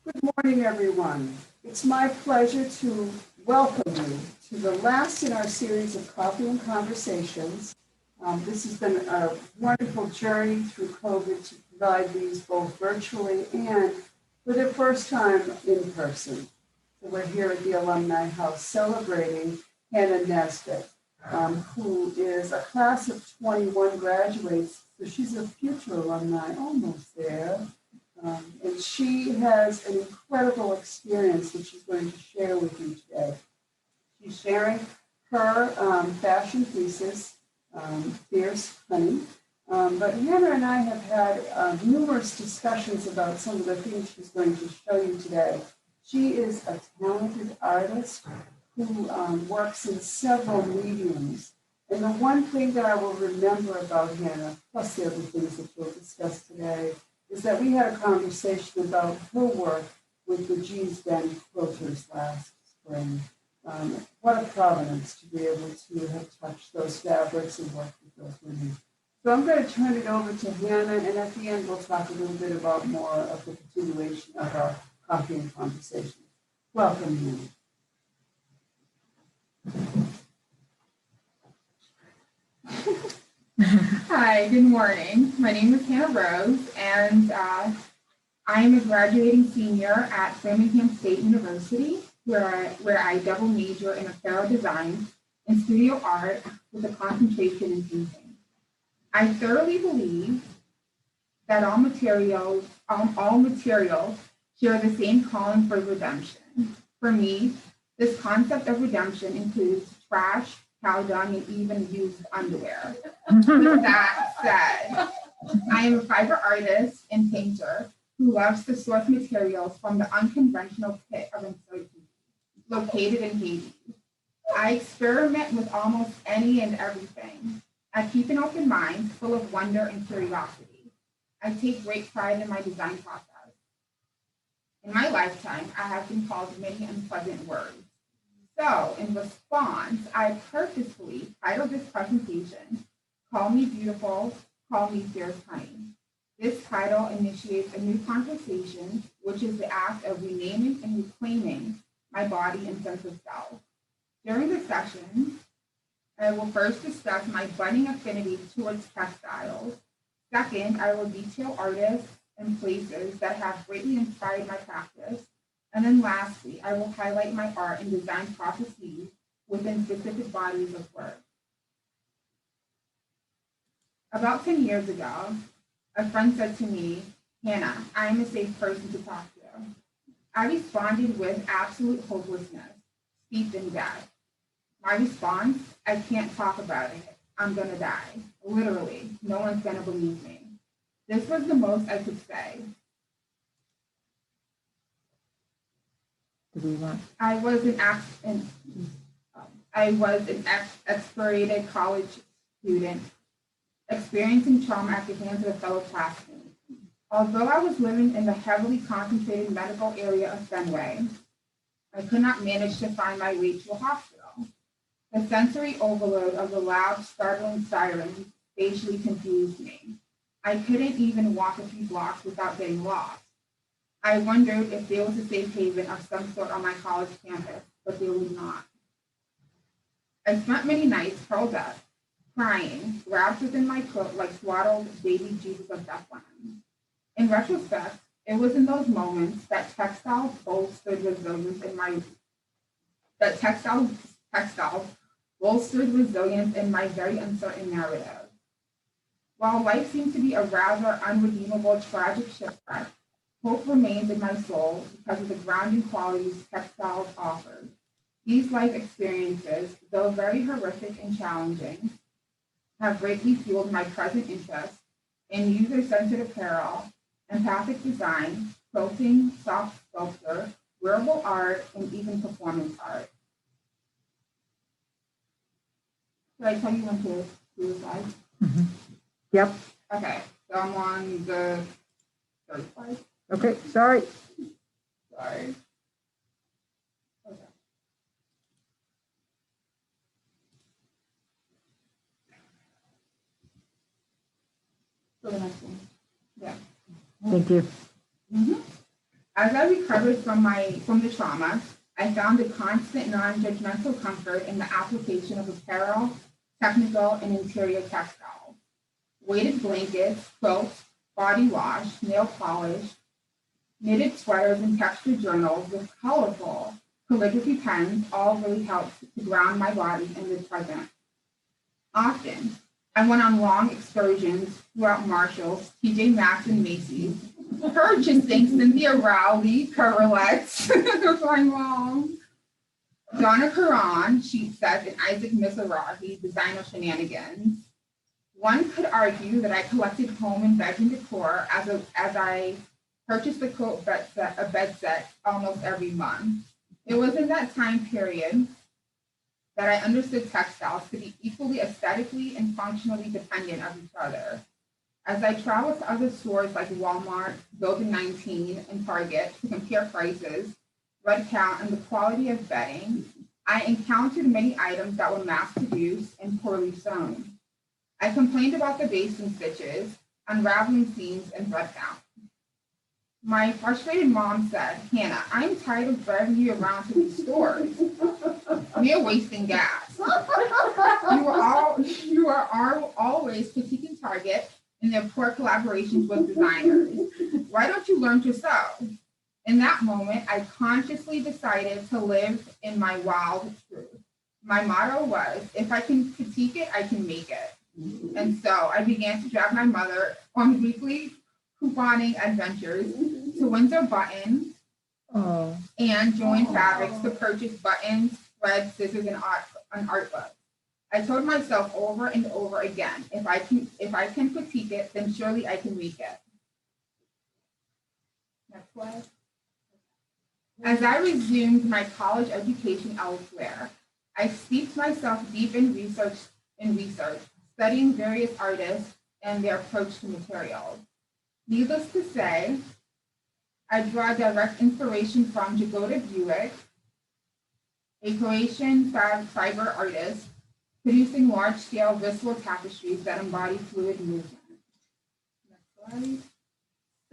Good morning, everyone. It's my pleasure to welcome you to the last in our series of Coffee and Conversations. This has been a wonderful journey through COVID to provide these both virtually and for the first time in person. So we're here at the Alumni House celebrating Hannah Nesbitt, who is a class of 21 graduates. So she's a future alumni, almost there. And she has an incredible experience that she's going to share with you today. She's sharing her fashion thesis, Fierce Honey. But Hannah and I have had numerous discussions about some of the things she's going to show you today. She is a talented artist who works in several mediums. And the one thing that I will remember about Hannah, plus the other things that we'll discuss today, is that we had a conversation about her work with the G's Ben quilters last spring. What a provenance to be able to have touched those fabrics and worked with those women. So I'm going to turn it over to Hannah, and at the end we'll talk a little bit about more of the continuation of our coffee and conversation. Welcome, Hannah. Hi, good morning. My name is Hannah Rose, and I am a graduating senior at Framingham State University, where I double major in apparel design and studio art with a concentration in painting. I thoroughly believe that all materials share the same calling for redemption. For me, this concept of redemption includes trash, cow dung, and even used underwear. With that said, I am a fiber artist and painter who loves to source materials from the unconventional pit of uncertainty located in Haiti. I experiment with almost any and everything. I keep an open mind full of wonder and curiosity. I take great pride in my design process. In my lifetime, I have been called many unpleasant words. So, in response, I purposefully titled this presentation, Call Me Beautiful, Call Me Fierce Honey. This title initiates a new conversation, which is the act of renaming and reclaiming my body and sense of self. During the session, I will first discuss my budding affinity towards textiles. Second, I will detail artists and places that have greatly inspired my practice. And then lastly, I will highlight my art and design processes within specific bodies of work. About 10 years ago, a friend said to me, Hannah, I am a safe person to talk to. I responded with absolute hopelessness, steeped in death. My response, I can't talk about it. I'm gonna die. Literally, no one's gonna believe me. This was the most I could say. I was an exploited college student experiencing trauma at the hands of a fellow classmate. Although I was living in the heavily concentrated medical area of Fenway, I could not manage to find my way to a hospital. The sensory overload of the loud, startling sirens spatially confused me. I couldn't even walk a few blocks without getting lost. I wondered if there was a safe haven of some sort on my college campus, but there was not. I spent many nights curled up, crying, wrapped within my coat like swaddled baby Jesus of Bethlehem. In retrospect, it was in those moments that textiles bolstered resilience in my very uncertain narrative. While life seemed to be a rather unredeemable, tragic shipwreck, hope remains in my soul because of the grounding qualities textiles offered. These life experiences, though very horrific and challenging, have greatly fueled my present interest in user-centered apparel, empathic design, quilting, soft sculpture, wearable art, and even performance art. Should I tell you when to do the slide? Mm-hmm. Yep. Okay, so I'm on the third slide. Okay, sorry. Sorry. Okay. So the next one. Yeah. Thank you. Mm-hmm. As I recovered from the trauma, I found a constant non-judgmental comfort in the application of apparel, technical, and interior textiles. Weighted blankets, quilts, body wash, nail polish, knitted sweaters, and textured journals with colorful calligraphy pens all really helped to ground my body in the present. Often, I went on long excursions throughout Marshall's, TJ Maxx, and Macy's, purchasing Cynthia Rowley coverlets with my mom, Donna Karan sheet sets, and Isaac Mizrahi designer shenanigans. One could argue that I collected home and bedroom decor as I purchased a bed set almost every month. It was in that time period that I understood textiles to be equally aesthetically and functionally dependent of each other. As I traveled to other stores like Walmart, Building 19, and Target to compare prices, red count, and the quality of bedding, I encountered many items that were mass-produced and poorly sewn. I complained about the basting stitches, unraveling seams, and thread count. My frustrated mom said, "Hannah, I'm tired of driving you around to these stores. You're wasting gas. You are always critiquing Target and their poor collaborations with designers. Why don't you learn to sew?" In that moment, I consciously decided to live in my wild truth. My motto was, if I can critique it, I can make it. And so I began to drive my mother on weekly couponing adventures to Windsor Buttons and Join Fabrics to purchase buttons, thread, scissors, and art books. I told myself over and over again, if I can critique it, then surely I can make it. Next slide. As I resumed my college education elsewhere, I steeped myself deep in research, studying various artists and their approach to materials. Needless to say, I draw direct inspiration from Jagoda Buick, a Croatian fiber artist, producing large-scale visceral tapestries that embody fluid movement. Next slide.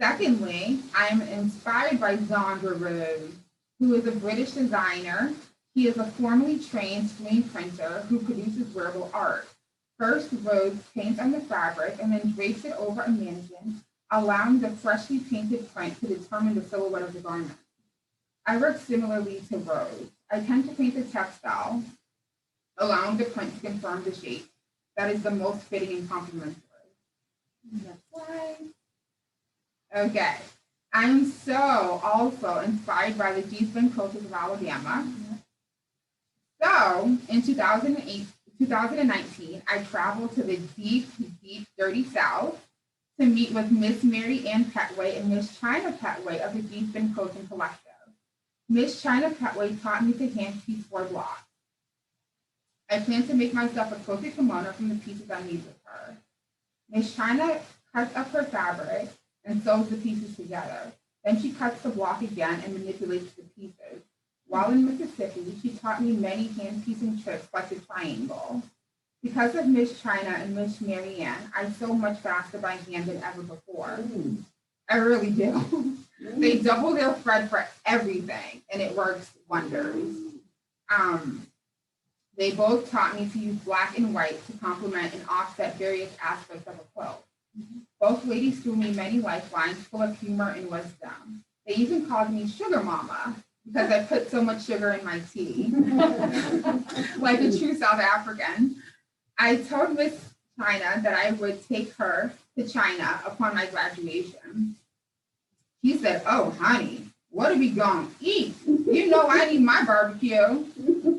Secondly, I am inspired by Hannah Rose, who is a British designer. He is a formally trained screen printer who produces wearable art. First, Rose paints on the fabric and then drapes it over a mannequin, allowing the freshly painted print to determine the silhouette of the garment. I work similarly to Rose. I tend to paint the textile, allowing the print to confirm the shape that is the most fitting and complementary. Next slide. Okay, I'm so also inspired by the G-Spin coaches of Alabama. So in 2019, I traveled to the deep, dirty South to meet with Miss Mary Ann Petway and Miss China Petway of the G-Spin Coaching Collective. Miss China Petway taught me to hand piece 4 blocks. I plan to make myself a quilted kimono from the pieces I made with her. Miss China cuts up her fabric and sews the pieces together. Then she cuts the block again and manipulates the pieces. While in Mississippi, she taught me many hand-piecing tricks like the triangle. Because of Miss China and Miss Mary Ann, I sew much faster by hand than ever before. I really do. They double their thread for everything, and it works wonders. They both taught me to use black and white to complement and offset various aspects of a quilt. Both ladies threw me many lifelines full of humor and wisdom. They even called me Sugar Mama because I put so much sugar in my tea, like a true South African. I told Miss China that I would take her to China upon my graduation. She said, "Oh, honey, what are we going to eat? You know I need my barbecue."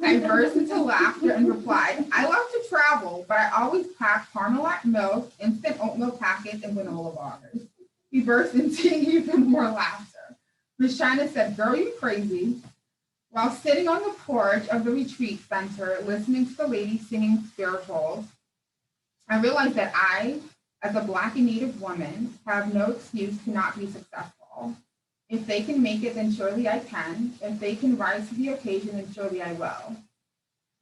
I burst into laughter and replied, "I love to travel, but I always pack Parmalat milk, instant oatmeal packets, and granola bars." He burst into even more laughter. Miss China said, "Girl, you crazy." While sitting on the porch of the retreat center, listening to the ladies singing spirituals, I realized that I, as a Black and Native woman, have no excuse to not be successful. If they can make it, then surely I can. If they can rise to the occasion, then surely I will.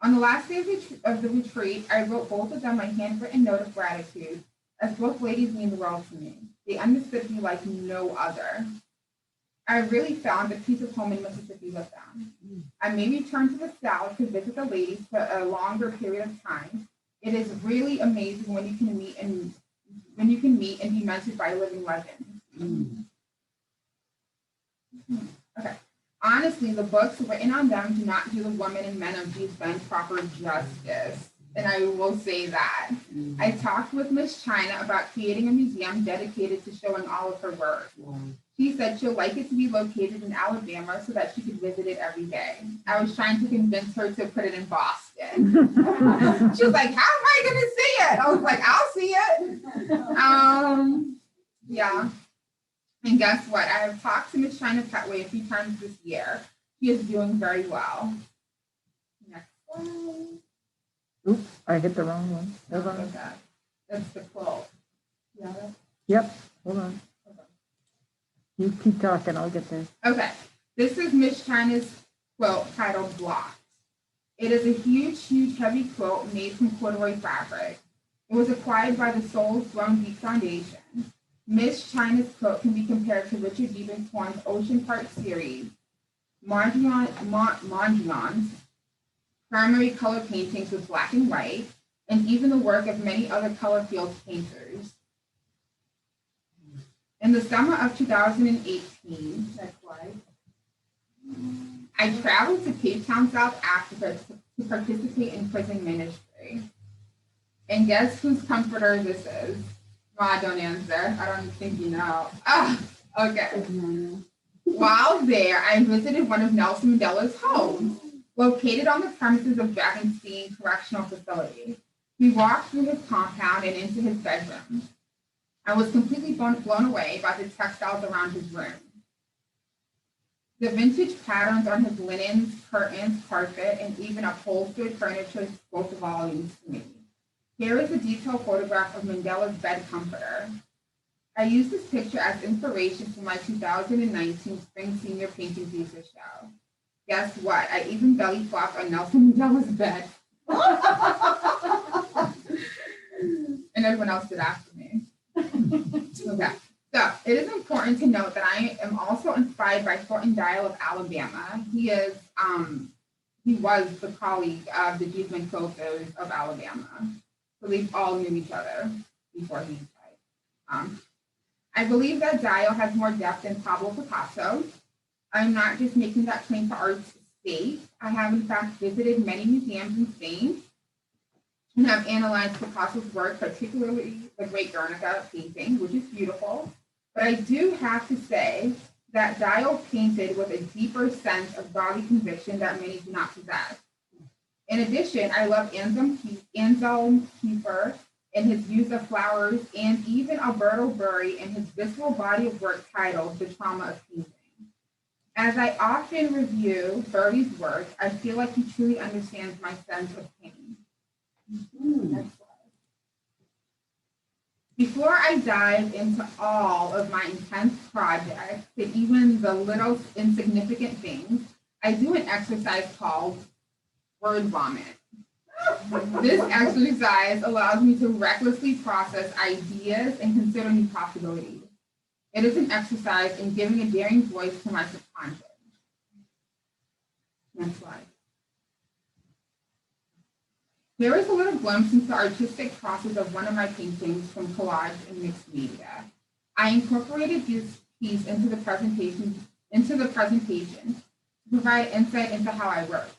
On the last day of the retreat, I wrote both of them a handwritten note of gratitude, as both ladies mean the world to me. They understood me like no other. I really found a piece of home in Mississippi with them. I may return to the South to visit the ladies for a longer period of time. It is really amazing when you can meet and be mentored by living legends. Okay. Honestly, the books written on them do not do the women and men of these men proper justice. And I will say that. I talked with Miss China about creating a museum dedicated to showing all of her work. She said she'll like it to be located in Alabama so that she could visit it every day. I was trying to convince her to put it in Boston. She was like, how am I going to see it? I was like, I'll see it. Yeah. And guess what? I have talked to Miss China Petway a few times this year. She is doing very well. Next one. Oops, I hit the wrong one. Hold on. That's the quote. Yeah. Yep, hold on. You keep talking, I'll get there. Okay. This is Miss China's quote titled Blocked. It is a huge, huge, heavy quote made from corduroy fabric. It was acquired by the Soul's Throne Deep Foundation. Miss China's quote can be compared to Richard Eventorn's Ocean Park series, Mondrian's primary color paintings with black and white, and even the work of many other color field painters. In the summer of 2018, I traveled to Cape Town, South Africa to participate in prison ministry. And guess whose comforter this is? Ma, don't answer. I don't think you know. Okay. While there, I visited one of Nelson Mandela's homes, located on the premises of Dragonstein Correctional Facility. We walked through his compound and into his bedroom. I was completely blown away by the textiles around his room. The vintage patterns on his linens, curtains, carpet, and even upholstered furniture spoke volumes to me. Here is a detailed photograph of Mandela's bed comforter. I used this picture as inspiration for my 2019 Spring Senior Painting Thesis show. Guess what? I even belly flopped on Nelson Mandela's bed. And everyone else did after me. Okay, so it is important to note that I am also inspired by Thornton Dial of Alabama. He was the colleague of the Cheeseman Quilters of Alabama. So they all knew each other before he died. I believe that Dial has more depth than Pablo Picasso. I'm not just making that claim for art's sake. I have in fact visited many museums in Spain and have analyzed Picasso's work, particularly the Great Guernica painting, which is beautiful. But I do have to say that Dial painted with a deeper sense of godly conviction that many do not possess. In addition, I love Anselm Kiefer in his use of flowers, and even Alberto Burri in his visceral body of work titled The Trauma of Painting. As I often review Burri's work, I feel like he truly understands my sense of pain. Next slide. Before I dive into all of my intense projects and even the little insignificant things, I do an exercise called word vomit. This exercise allows me to recklessly process ideas and consider new possibilities. It is an exercise in giving a daring voice to my subconscious. Next slide. Here is a little glimpse into the artistic process of one of my paintings from collage and mixed media. I incorporated this piece into the presentation to provide insight into how I work.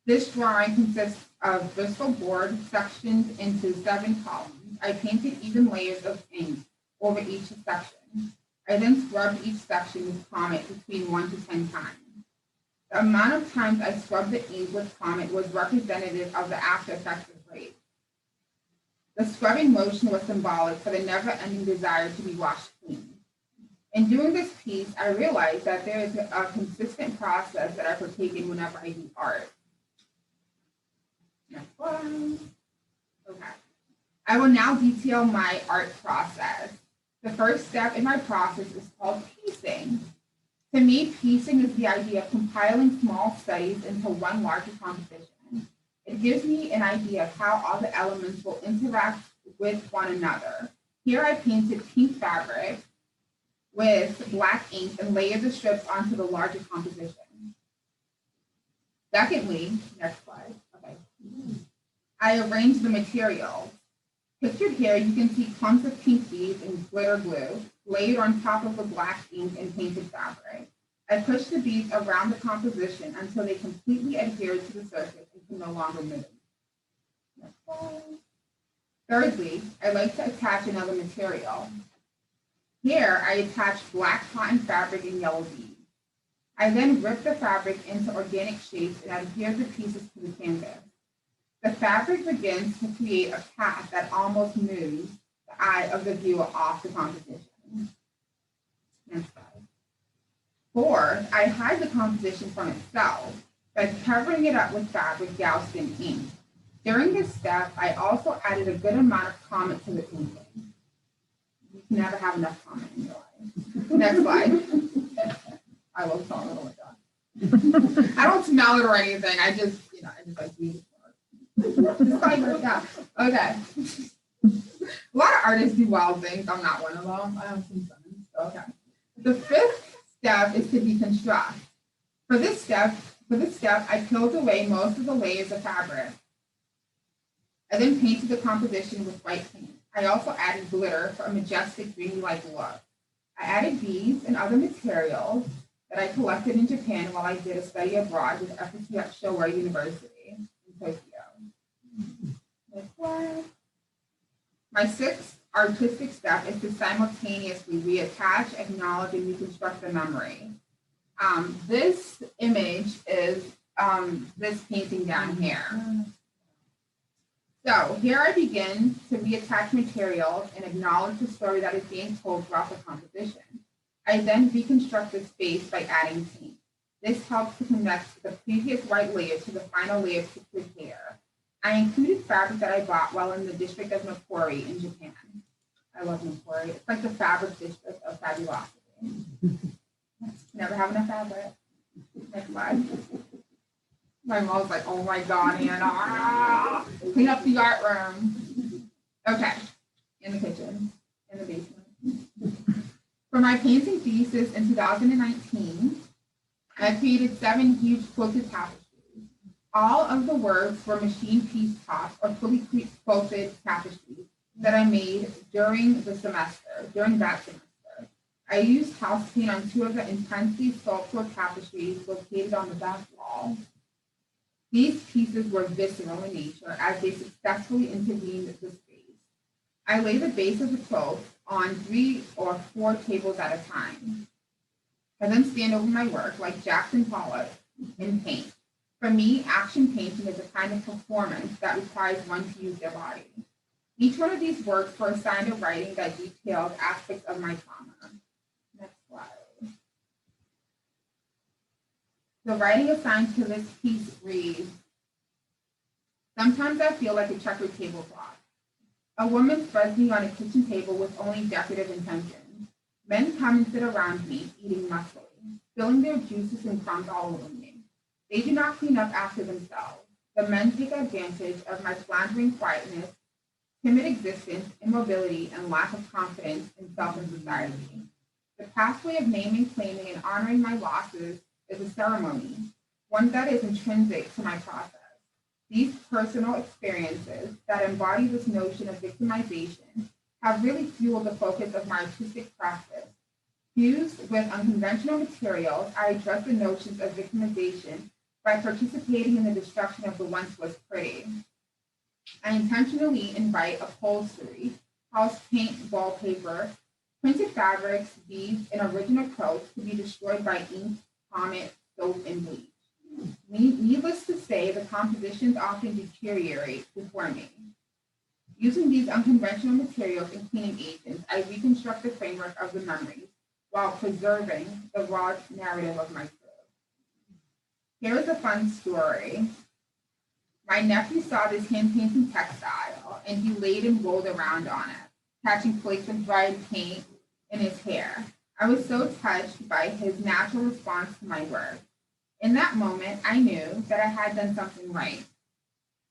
This drawing consists of Bristol board sectioned into 7 columns. I painted even layers of ink over each section. I then scrubbed each section with Comet between 1 to 10 times. The amount of times I scrubbed the ink with Comet was representative of the after effects of rage. The scrubbing motion was symbolic for the never-ending desire to be washed clean. In doing this piece, I realized that there is a consistent process that I partake in whenever I do art. Next one. Okay. I will now detail my art process. The first step in my process is called piecing. To me, piecing is the idea of compiling small studies into one larger composition. It gives me an idea of how all the elements will interact with one another. Here I painted pink fabric, with black ink and layer the strips onto the larger composition. Secondly, next slide, okay. I arrange the materials. Pictured here, you can see clumps of pink beads and glitter glue layered on top of the black ink and painted fabric. I push the beads around the composition until they completely adhere to the surface and can no longer move. Next slide. Thirdly, I like to attach another material. Here, I attach black cotton fabric and yellow beads. I then rip the fabric into organic shapes and adhere the pieces to the canvas. The fabric begins to create a path that almost moves the eye of the viewer off the composition. Next slide. Fourth, I hide the composition from itself by covering it up with fabric doused in ink. During this step, I also added a good amount of comment to the painting. You can never have enough comment in your life. Next slide. I love comment, oh my God. I don't smell it or anything. I just like to use it. Okay. A lot of artists do wild things. I'm not one of them. I have some sons. Okay. The fifth step is to deconstruct. For this step, I peeled away most of the layers of fabric. I then painted the composition with white paint. I also added glitter for a majestic dreamy-like look. I added beads and other materials that I collected in Japan while I did a study abroad with FSU at Showa University in Tokyo. Next slide. My sixth artistic step is to simultaneously reattach, acknowledge, and reconstruct the memory. This image is this painting down here. So here I begin to reattach materials and acknowledge the story that is being told throughout the composition. I then reconstruct the space by adding paint. This helps to connect the previous white layer to the final layer of pictured hair. I included fabric that I bought while in the district of Napori in Japan. I love Napori. It's like the fabric district of fabulosity. Never have enough fabric. Next slide. My mom's like, oh my God, Hannah. Clean up the art room. Okay, in the kitchen, in the basement. For my painting thesis in 2019, I created 7 huge quilted tapestries. All of the works were machine piece tops or fully quilted tapestries that I made during that semester. I used house paint on 2 of the intensely sculptural tapestries located on the back wall. These pieces were visceral in nature as they successfully intervened the space. I lay the base of the quilt on 3 or 4 tables at a time. I then stand over my work like Jackson Pollock and paint. For me, action painting is a kind of performance that requires one to use their body. Each one of these works were assigned a writing that detailed aspects of my trauma. Next slide. The writing assigned to this piece reads, sometimes I feel like a checkered tablecloth. A woman spreads me on a kitchen table with only decorative intentions. Men come and sit around me, eating mussily, spilling their juices and crumbs all over me. They do not clean up after themselves. The men take advantage of my floundering quietness, timid existence, immobility, and lack of confidence in self and society. The pathway of naming, claiming, and honoring my losses is a ceremony, one that is intrinsic to my process. These personal experiences that embody this notion of victimization have really fueled the focus of my artistic practice. Fused with unconventional materials, I address the notions of victimization by participating in the destruction of the once was pretty. I intentionally invite upholstery, house paint, wallpaper, printed fabrics, beads, and original quotes to be destroyed by ink, comment, soap, and bleach. Needless to say, the compositions often deteriorate before me. Using these unconventional materials and cleaning agents, I reconstruct the framework of the memories while preserving the raw narrative of my crew. Here is a fun story. My nephew saw this hand-painting textile, and he laid and rolled around on it, catching flakes of dried paint in his hair. I was so touched by his natural response to my work. In that moment, I knew that I had done something right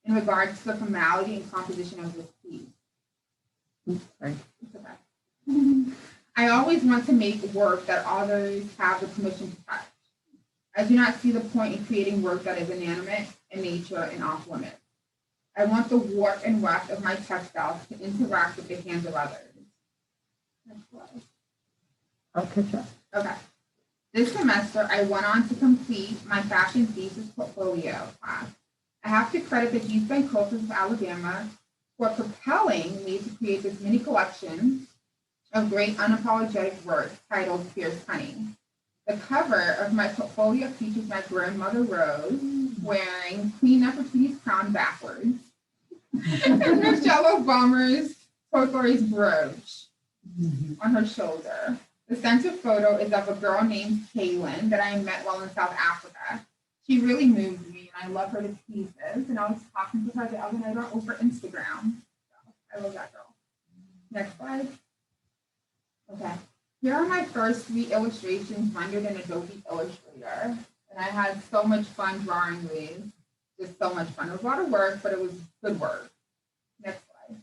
in regards to the formality and composition of this piece. Sorry. It's okay. I always want to make work that others have the permission to touch. I do not see the point in creating work that is inanimate in nature and off limits. I want the warp and weft of my textiles to interact with the hands of others. Next slide. I'll catch up. Okay. This semester, I went on to complete my fashion thesis portfolio class. I have to credit the East Bay Coasters of Alabama for propelling me to create this mini collection of great unapologetic work titled Fierce Cunning. The cover of my portfolio features my grandmother Rose wearing Queen Nefertiti's crown backwards and Michelle Obama's turquoise brooch on her shoulder. The center photo is of a girl named Kaylin that I met while in South Africa. She really moved me, and I love her to pieces. And I was talking to her the other night over Instagram. So I love that girl. Next slide. Okay. Here are my first 3 illustrations rendered in Adobe Illustrator. And I had so much fun drawing these. Just so much fun. It was a lot of work, but it was good work. Next slide.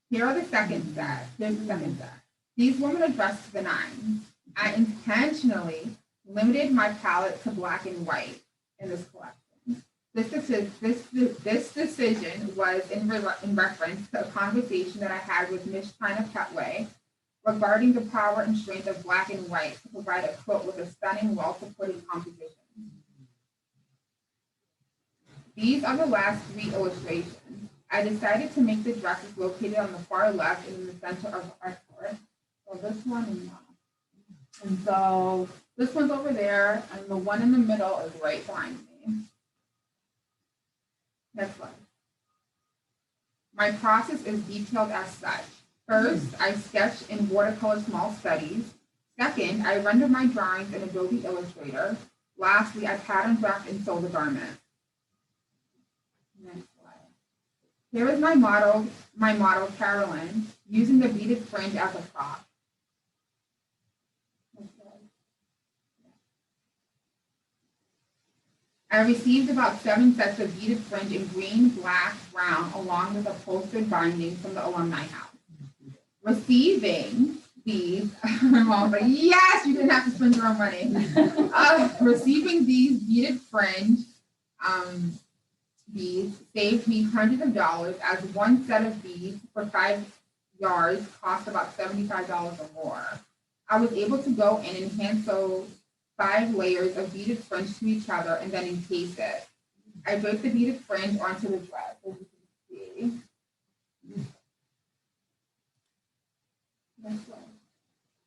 Here are the second set. Here's the second set. These women are dressed to the nines. I intentionally limited my palette to black and white in this collection. This decision was in reference to a conversation that I had with Miss China Petway regarding the power and strength of black and white to provide a quilt with a stunning, well-supported composition. These are the last 3 illustrations. I decided to make the dresses located on the far left and in the center of our court. So this one and so this one's over there, and the one in the middle is right behind me. Next slide. My process is detailed as such. First, I sketch in watercolor small studies. Second, I render my drawings in Adobe Illustrator. Lastly, I pattern draft and sew the garment. Next slide. Here is my model, Carolyn, using the beaded fringe as a prop. I received about 7 sets of beaded fringe in green, black, brown, along with a posted binding from the alumni house. Receiving these, my mom was like, yes, you didn't have to spend your own money. Receiving these beaded fringe beads saved me hundreds of dollars, as one set of beads for 5 yards cost about $75 or more. I was able to go in and hand sew 5 layers of beaded fringe to each other and then encase it. I draped the beaded fringe onto the dress, as you can see. Next one.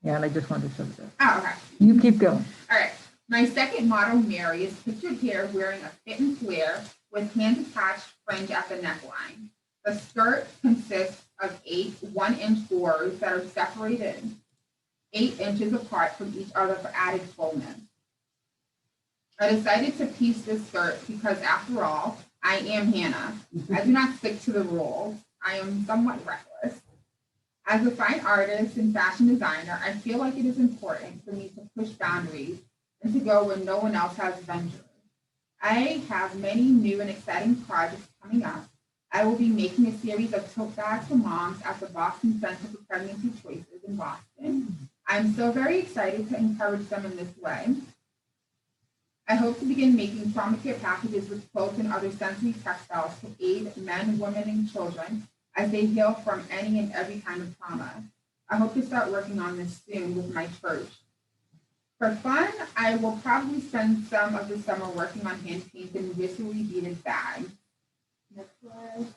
Yeah, and I just wanted to show this. Oh, okay. You keep going. All right. My second model, Mary, is pictured here wearing a fit and flare with hand-attached fringe at the neckline. The skirt consists of 8 1-inch gores that are separated 8 inches apart from each other for added fullness. I decided to piece this skirt because, after all, I am Hannah. I do not stick to the rules. I am somewhat reckless. As a fine artist and fashion designer, I feel like it is important for me to push boundaries and to go where no one else has ventured. I have many new and exciting projects coming up. I will be making a series of tote bags for moms at the Boston Center for Pregnancy Choices in Boston. I'm so very excited to encourage them in this way. I hope to begin making trauma care packages with quilts and other sensory textiles to aid men, women, and children as they heal from any and every kind of trauma. I hope to start working on this soon with my church. For fun, I will probably spend some of the summer working on hand-painted and viscerally beaded bags. Next slide.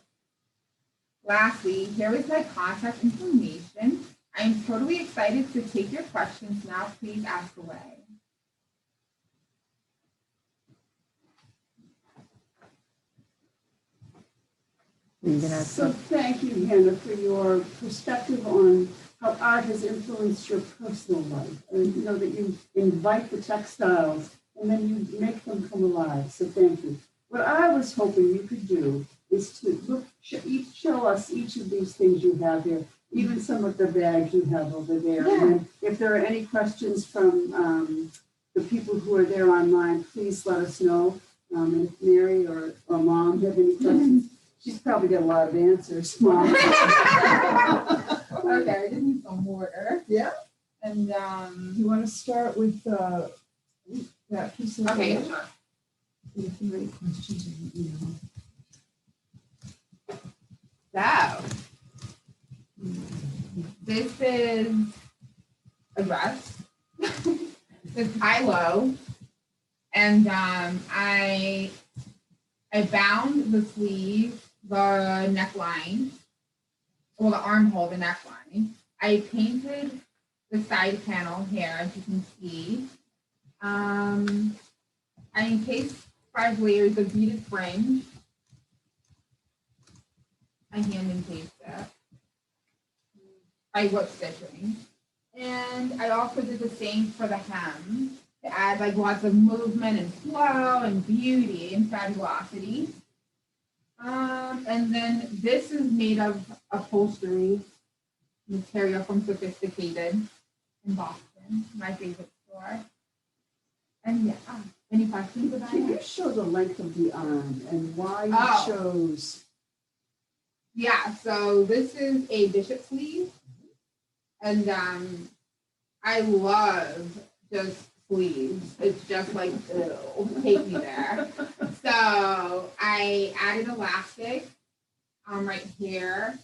Lastly, here is my contact information. I am totally excited to take your questions now. Please ask away. So thank you, Hannah, for your perspective on how art has influenced your personal life. And you know that you invite the textiles and then you make them come alive. So thank you. What I was hoping you could do is to show us each of these things you have here, even some of the bags you have over there. Yeah. And if there are any questions from the people who are there online, please let us know. And if Mary or Mom have any questions, she's probably got a lot of answers, Mom. Okay, I just need some water. Yeah. And You want to start with that piece of. okay, paper? sure. If you have any questions, you know. So this is a dress. It's high-low, and I bound the sleeve, the neckline, well, the armhole, the neckline. I painted the side panel here, as you can see. I encased 5 layers of beaded fringe. I hand encased it. I whip stitching. And I also did the same for the hem to add like lots of movement and flow and beauty and fabulosity. And then this is made of upholstery material from Sophisticated in Boston, my favorite store. And yeah, any questions about Can you it? show the length of the arm and why you Oh. chose? Yeah, so this is a bishop sleeve. And I love just sleeves. It's just like, ew, take me there. So I added elastic right here.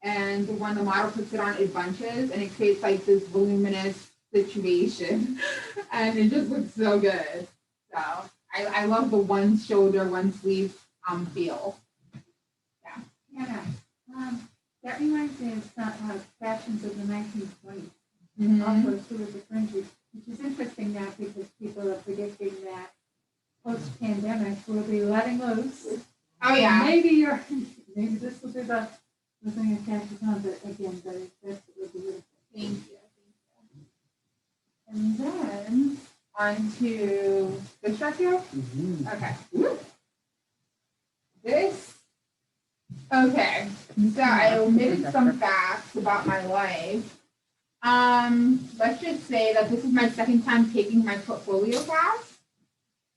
And when the model puts it on, it bunches and it creates like this voluminous situation. And it just looks so good. So I love the one shoulder, one sleeve feel. Yeah, that reminds me of some fashions of the 1920s. Mhm. Also, sort of the fringes, which is interesting now because people are predicting that post-pandemic we'll be letting loose. Oh yeah. Maybe this will be the thing that catches on, but again, that's what we're doing. Thank you. And then On to the dress here. Mhm. Okay. Okay. So I omitted some facts about my life. Let's just say that this is my second time taking my portfolio class.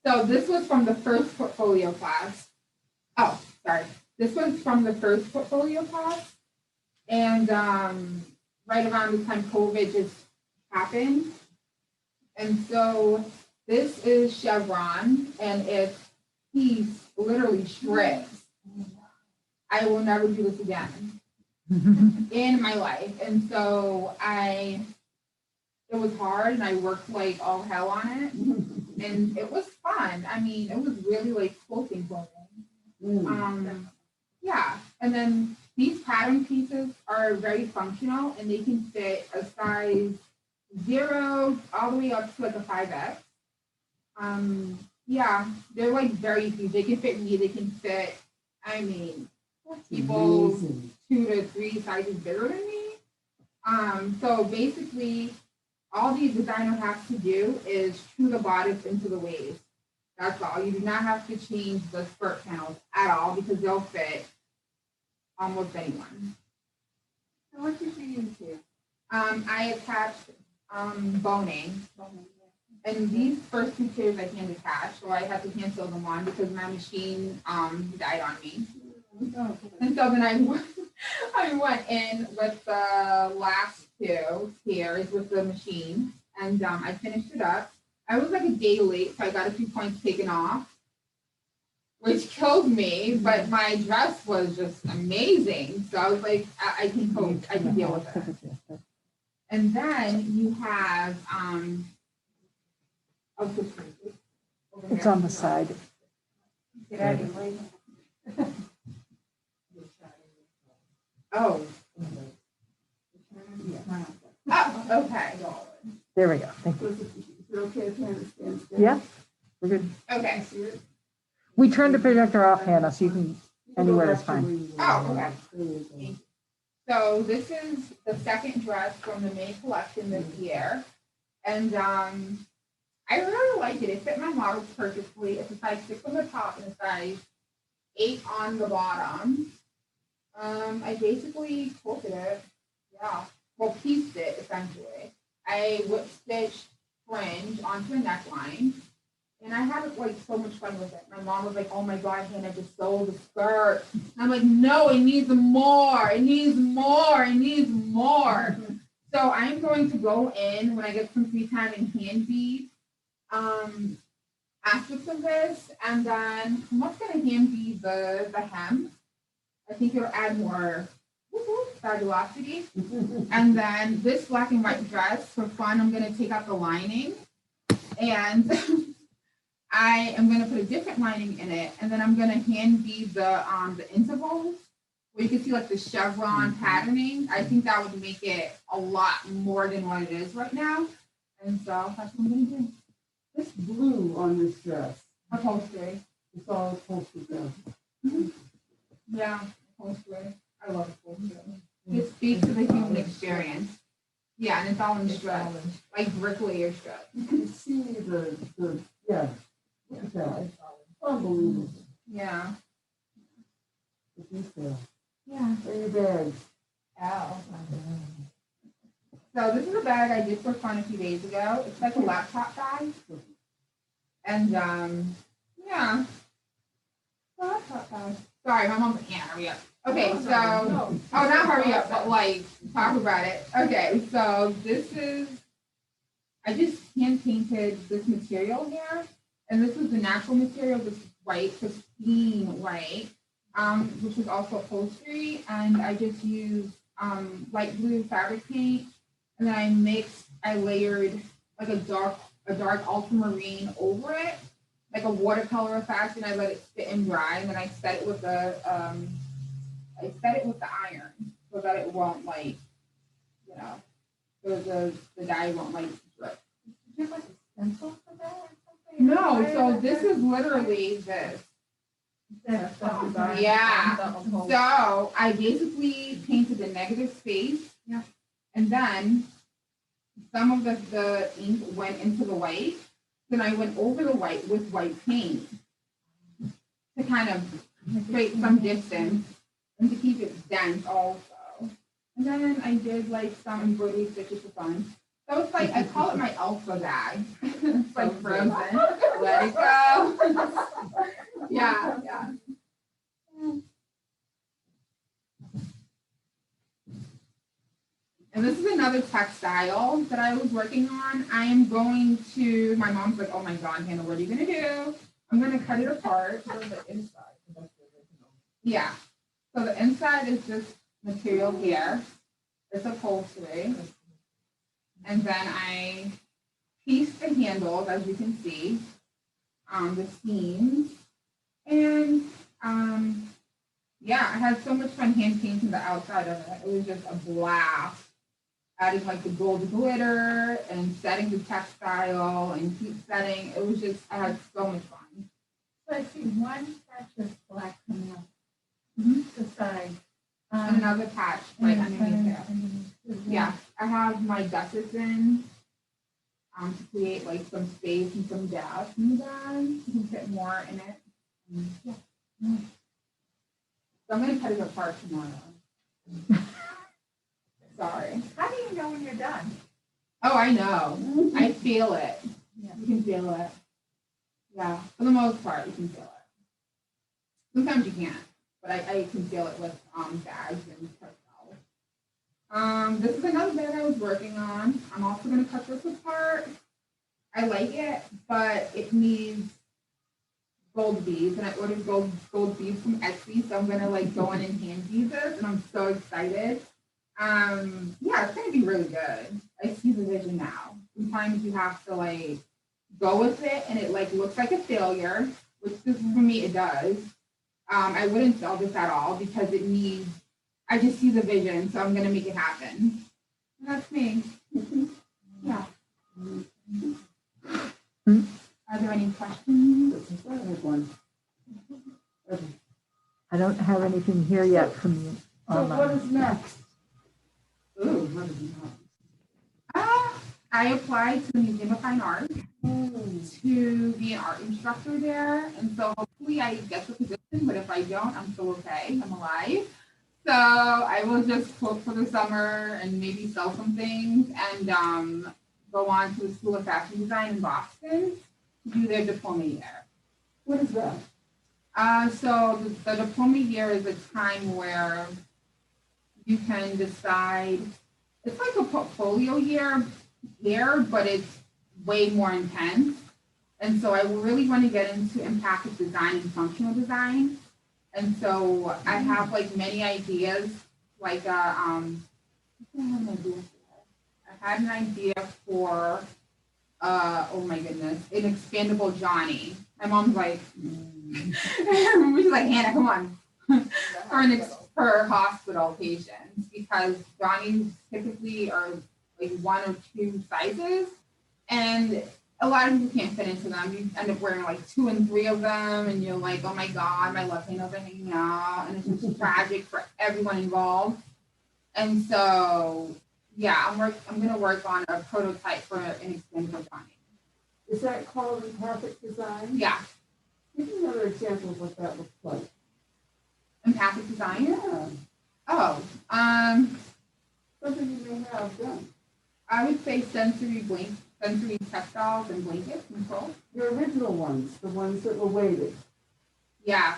So this was from the first portfolio class. Oh, sorry. This was from the first portfolio class. And right around the time COVID just happened. And so this is chevron, and it's piece literally shreds. I will never do this again in my life. And so it was hard and I worked like all hell on it. And it was fun. I mean, it was really like quilting. Yeah. And then these pattern pieces are very functional and they can fit a size 0 all the way up to like a 5X. Yeah, they're like very huge. They can fit me, they can fit, I mean, people Amazing. 2 to 3 sizes bigger than me. So basically, all the designer has to do is true the bodice into the waist. That's all. You do not have to change the skirt panels at all because they'll fit almost anyone. So what did you use here? I attached boning. And these first 2 pairs I hand attached, so I had to hand sew them on because my machine died on me. Oh, And so then I went in with the last 2 pairs with the machine, and I finished it up. I was like a day late, so I got a few points taken off, which killed me, but my dress was just amazing. So I was like, I can cope, I can deal with it. And then you have, It's on the side. get out of your way. oh, okay. There we go. Thank you. Is it okay if Hannah stands there? Yeah, we're good. Okay. We turned the projector off, Hannah, so you can, You can go anywhere back is to fine. where you were. Oh, okay. There you go. So this is the second dress from the May collection this year. And I really like it. It fit my model perfectly. It's a size 6 on the top and a size 8 on the bottom. I basically quilted it. Yeah. Well, pieced it essentially. I whip stitched fringe onto a neckline. And I had like so much fun with it. My mom was like, "Oh my God, Hannah, just sew the skirt." And I'm like, "No, it needs more. It needs more. It needs more." So I'm going to go in when I get some free time and hand bead aspects of this, and then I'm also going to hand bead the hem. I think it'll add more fabulosity. And then this black and white dress, for fun, I'm going to take out the lining, and I am going to put a different lining in it, and then I'm going to hand bead the intervals where you can see like the chevron patterning. I think that would make it a lot more than what it is right now. And so that's what I'm going to do. This blue on this dress, Upholstery. it's all upholstered down. Yeah, upholstery. I love upholstery. It speaks to the human experience. Yeah, and it's all in strut, like brick layer strut. You can see yeah, look at that. Unbelievable. Yeah. The detail. Yeah. Where are your bags? Ow. So this is a bag I did for fun a few days ago. It's like a laptop bag. And yeah. It's a laptop bag. Sorry, my mom's like, yeah, hurry up. Okay, so oh, not hurry up, but like talk about it. Okay, so this is I just hand painted this material here, and this is the natural material. This is white, pristine white, which is also upholstery, and I just used light blue fabric paint, and then I layered like a dark ultramarine over it, like a watercolor effect, and I let it sit and dry, and then I set it with the iron so that it won't like, so the dye won't like drip. Did you have like a stencil for that or something? No, so this is literally this. Yeah. So I basically painted the negative space. Yeah. And then some of the ink went into the white. Then I went over the white with white paint to kind of create some distance and to keep it dense also. And then I did like some embroidery stitches for fun. So it's like, I call it my alpha bag. It's like frozen. Let it go. Yeah. And this is another textile that I was working on. I am going to, my mom's like, oh my God, Hannah, what are you going to do? I'm going to cut it apart. Yeah. So the inside is this material here. It's upholstery. And then I pieced the handles, as you can see, the seams. And yeah, I had so much fun hand painting the outside of it. It was just a blast. Adding like the gold glitter and setting the textile and keep setting. It was just, I had so much fun. So I see one patch of black coming up the side. And another patch right underneath there. Yeah, I have my gussets in to create like some space and some gaps in the bag. You can fit more in it. Yeah. So I'm going to cut it apart tomorrow. Sorry. How do you know when you're done? Oh, I know. I feel it. Yeah. You can feel it. Yeah, for the most part, you can feel it. Sometimes you can't, but I can feel it with bags and textiles. This is another bag I was working on. I'm also going to cut this apart. I like it, but it needs gold beads, and I ordered gold beads from Etsy, so I'm going to like go in and hand bead this, and I'm so excited. Yeah, it's gonna be really good. I see the vision now. Sometimes you have to like go with it and it like looks like a failure, which this for me it does. I wouldn't sell this at all because it needs, I just see the vision, so I'm gonna make it happen. And that's me. Yeah. Are there any questions? I have one. I don't have anything here yet from you. So what is next? Ooh, what is next? I applied to the Museum of Fine Art to be an art instructor there, and so hopefully I get the position, but if I don't, I'm still okay. I'm alive. So I will just cook for the summer and maybe sell some things and go on to the School of Fashion Design in Boston to do their diploma year. What is that? So the diploma year is a time where you can decide it's like a portfolio here, but it's way more intense. And so I really want to get into empathic design and functional design. And so I have like many ideas, like what am I doing? I had an idea for oh my goodness, an expandable Johnny. My mom's like, she's like, Hannah, come on, for hospital patients, because Johnnies typically are like 1 or 2 sizes, and a lot of people can't fit into them. You end up wearing like 2 and 3 of them, and you're like, oh my god, my left handles are hanging out, and it's just tragic for everyone involved. And so, yeah, I'm gonna work on a prototype for an expandable Johnny. Is that called empathic design? Yeah, Give me another example of what that looks like. empathic design. Yeah, Oh, something you may have done. I would say sensory textiles and blankets control. Your original ones, the ones that were weighted, Yeah.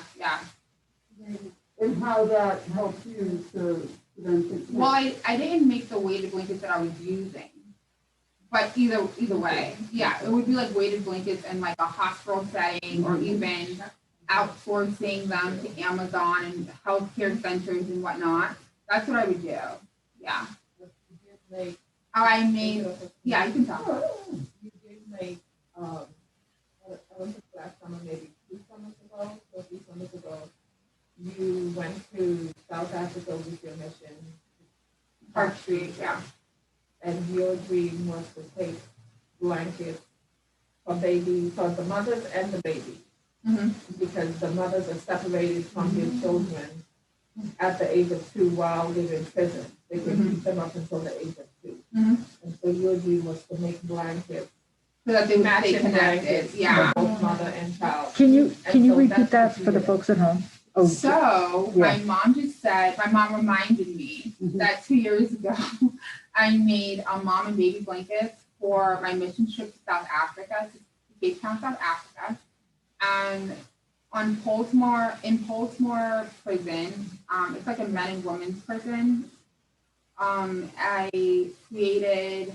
and how that helped you to then think. Well, I didn't make the weighted blankets that I was using, but either way, yeah, it would be like weighted blankets in like a hospital setting, or even outsourcing them to Amazon and healthcare centers and whatnot. That's what I would do. Yeah. How I made, yeah, you can tell. You did make, I don't think last summer, maybe 2 summers ago, or 3 summers ago, you went to South Africa with your mission. Park Street, yeah. And your dream was to take blankets for babies, for the mothers and the babies, Mm-hmm. because the mothers are separated from their children at the age of 2 while they're in prison. They can keep them up until the age of 2. Mm-hmm. And so your dream was to make blankets, So that they would stay matching connected, blankets yeah. for both mother and child. Can you so repeat that's that what you for the did. folks at home? Oh, So yeah. my mom reminded me that 2 years ago, I made mom and baby blankets for my mission trip to South Africa, to Cape Town, South Africa. And in Polesmore prison, it's like a men and women's prison. I created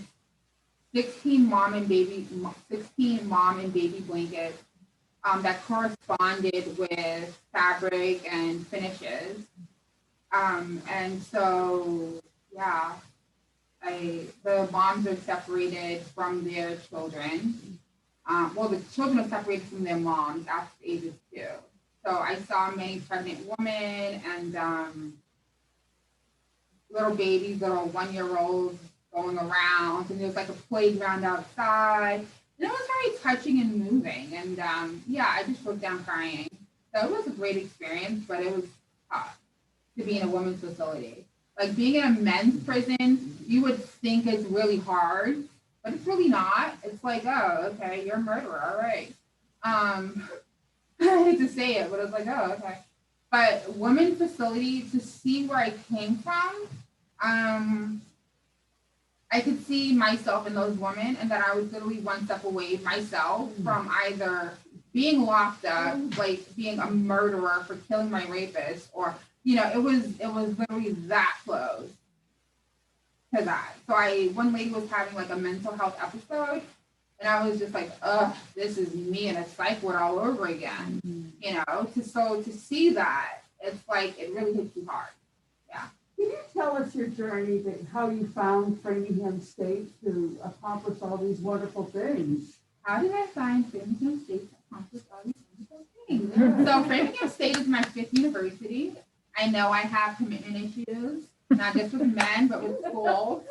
16 mom and baby blankets that corresponded with fabric and finishes. And so, yeah, the moms are separated from their children. Well, the children are separated from their moms after the age of 2. So I saw many pregnant women and little babies, little 1-year-olds going around, and there was like a playground outside. And it was very touching and moving. And yeah, I just broke down crying. So it was a great experience, but it was tough to be in a women's facility. Like being in a men's prison, you would think it's really hard, but it's really not. It's like, oh, okay, you're a murderer, all right. I hate to say it, but it's like, oh, okay. But women's facility, to see where I came from, I could see myself in those women, and that I was literally one step away myself from either being locked up, like being a murderer for killing my rapist, or it was literally that close to that. So one lady was having like a mental health episode, and I was just like, ugh, this is me in a psych ward all over again. To see that, it's like it really hits you hard. Yeah. Can you tell us your journey, how you found Framingham State to accomplish all these wonderful things? How did I find Framingham State to accomplish all these wonderful things? So Framingham State is my 5th university. I know I have commitment issues, not just with men, but with schools.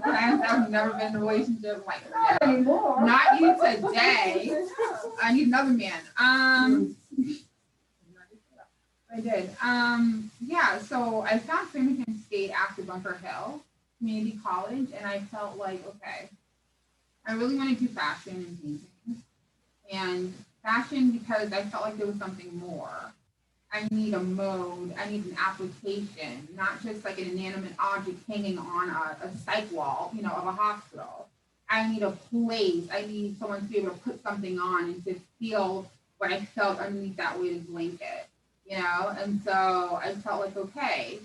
I've never been in a relationship like that. Not anymore. Not you today. I need another man. I did. Yeah, so I found Framingham State after Bunker Hill Community College, and I felt like, okay, I really want to do fashion and painting. And fashion, because I felt like there was something more. I need a mode, I need an application, not just like an inanimate object hanging on a psych wall, of a hospital. I need a place, I need someone to be able to put something on and to feel what I felt underneath that weighted blanket. And so I felt like, okay,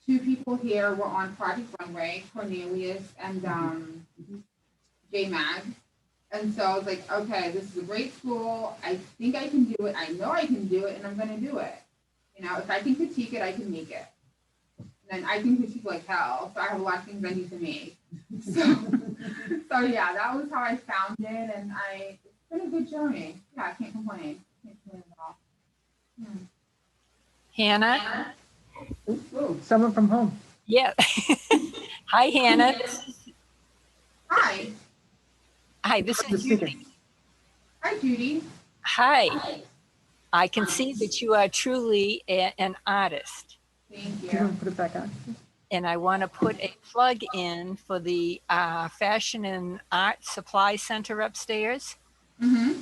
two people here were on Project Runway, Cornelius and J Mag. And so I was like, okay, this is a great school. I think I can do it. I know I can do it, and I'm going to do it. You know, if I can critique it, I can make it. And I can critique like hell. So I have a lot of things I need to make. So yeah, that was how I found it. And it's been a good journey. Yeah, I can't complain. Can't complain at all. Yeah. Hannah? Oh, someone from home. Yeah. Hi, Hannah. Hi. Hi, this The is speaker. Judy. Hi, Judy. Hi. I can see that you are truly an artist. Thank You you. want to put it back on? And I want to put a plug in for the Fashion and Art Supply Center upstairs. Mm-hmm.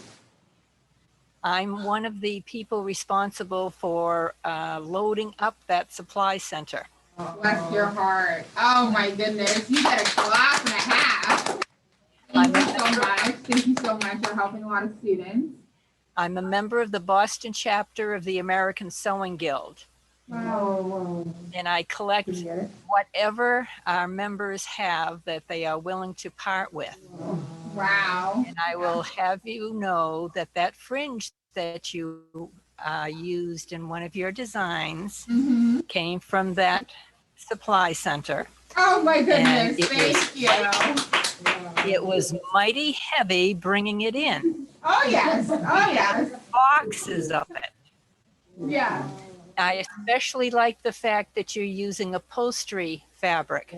I'm one of the people responsible for loading up that supply center. Bless your heart. Oh my goodness. You get a class and a half. I'm Thank you so much. Thank you so much for helping a lot of students. I'm a member of the Boston chapter of the American Sewing Guild, Wow. and I collect Did you get it? whatever our members have that they are willing to part with. Wow. And I will have you know that that fringe that you used in one of your designs Mm-hmm. came from that supply center. Oh my And goodness. Thank you. It was mighty heavy bringing it in. Oh yes. Oh yes. Boxes of it. Yeah. I especially like the fact that you're using upholstery fabric.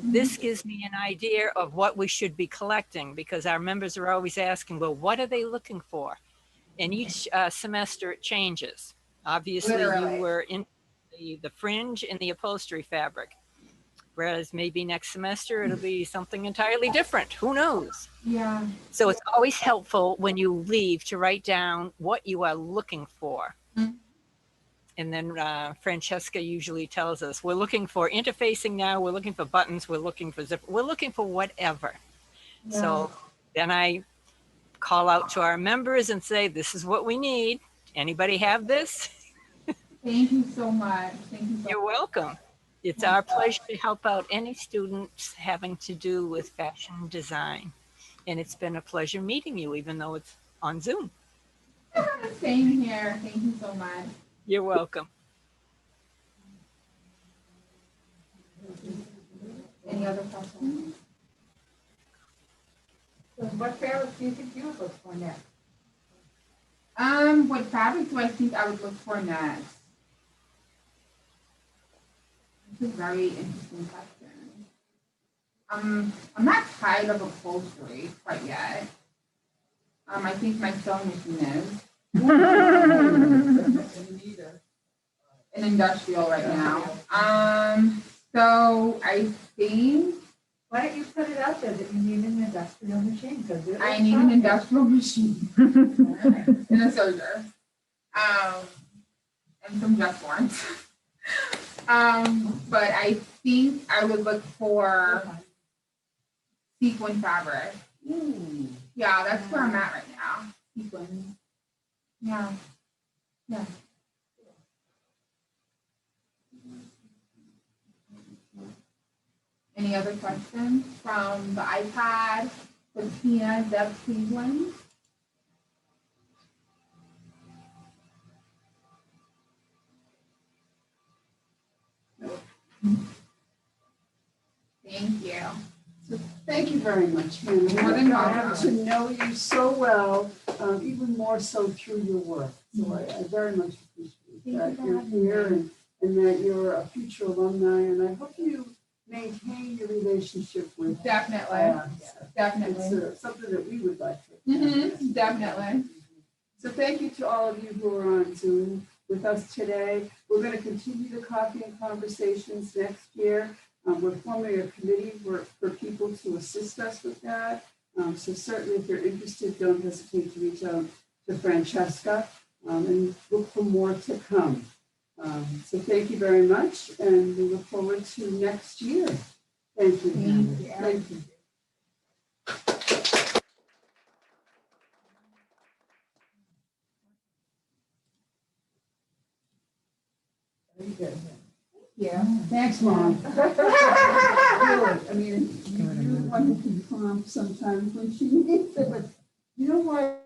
This gives me an idea of what we should be collecting, because our members are always asking, well, what are they looking for? And each semester it changes. Obviously, Literally. you were in the fringe and the upholstery fabric, whereas maybe next semester it'll be something entirely different. Who knows? Yeah. So it's always helpful when you leave to write down what you are looking for. Mhm. And then Francesca usually tells us, we're looking for interfacing now, we're looking for buttons, we're looking for zip, we're looking for whatever. Yeah. So then I call out to our members and say, this is what we need. Anybody have this? Thank you so much. Thank you so You're much. welcome. It's our pleasure to help out any students having to do with fashion design. And it's been a pleasure meeting you, even though it's on Zoom. Same here. Thank you so much. You're welcome. Any other questions? So what fabric do you think you would look for next? What fabric do I think I would look for next? That's a very interesting question. I'm not tired of upholstery quite yet. I think my sewing machine is. An industrial right now. So I think Why don't you put it out there that you need an industrial machine? Because I need an industrial machine and a serger. And some dress forms. But I think I would look for sequin fabric. Yeah, that's where I'm at right now. Sequin. Yeah. Yeah. Any other questions from the iPad, Christina, Deb Cleveland? Thank you. So thank you very much, Hannah. More than I've gotten welcome. to know you so well, even more so through your work. So I very much appreciate that you're here and that you're a future alumni. And I hope you maintain your relationship with Definitely. Definitely. It's something that we would like to. Mm-hmm. Definitely. So thank you to all of you who are on Zoom with us today. We're going to continue the coffee and conversations next year. We're forming a committee for people to assist us with that. So certainly if you're interested, don't hesitate to reach out to Francesca and look for more to come. So thank you very much, and we look forward to next year. Thank you. Thank you. Thank you. Very good. Yeah. Thanks, Mom. Really, I mean, you're the one who can prompt sometimes when she needs it, but you know what?